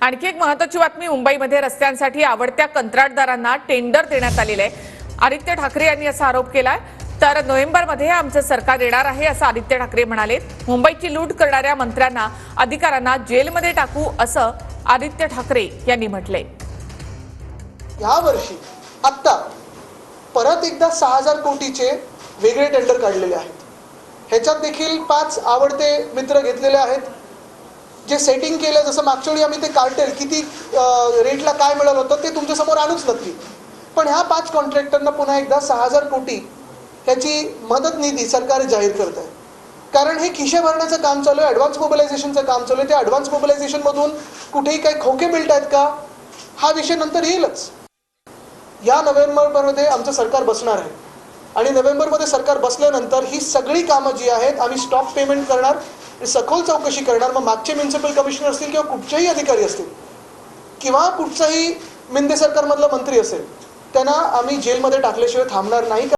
आणखी एक महत्त्वाची बातमी, मुंबईमध्ये रस्त्यांसाठी आवडत्या कंत्राटदारांना टेंडर देण्यात आलेले आहे। आदित्य ठाकरे यांनी असा आरोप केलाय। तर नोव्हेंबरमध्ये आमचं सरकार येणार आहे असं आदित्य ठाकरे म्हणाले। मुंबईची लूट करणाऱ्या मंत्र्यांना, अधिकाऱ्यांना जेलमध्ये टाकू असं आदित्य ठाकरे यांनी म्हटलंय। या वर्षी आता परत एकदा 6000 कोटीचे वेगळे टेंडर काढलेले आहेत। ह्याच्यात देखील 5 आवडते मित्र घेतलेले आहेत, जे सेटिंग केलं। जसं मागच्या वेळी आम्ही ते कार्टेल किती रेटला काय मिळालं होतं ते तुमच्या समोर आणूच नक्की, पण ह्या 5 कॉन्ट्रॅक्टरना पुन्हा एकदा 6000 कोटी ह्याची मदत निधी सरकार जाहीर करत आहे। कारण हे खिशे भरण्याचं काम चालू आहे, ॲडव्हान्स मोबिलायझेशनचं काम चालू आहे। त्या ॲडव्हान्स मोबिलायझेशनमधून कुठेही काही खोके मिळत आहेत का, हा विषय नंतर येईलच। या नोव्हेंबरमध्ये आमचं सरकार बसणार आहे आणि नोव्हेंबरमध्ये सरकार बसल्यानंतर ही सगळी कामं जी आहेत आम्ही स्टॉप पेमेंट करणार, सखोल चौकशी करणार। मग मागचे म्युनिसिपल कमिशनर असतील किंवा कुठचेही अधिकारी असतील किंवा कुठचाही मिंदे सरकारमधला मंत्री असेल, त्यांना आम्ही जेलमध्ये टाकल्याशिवाय थांबणार नाही।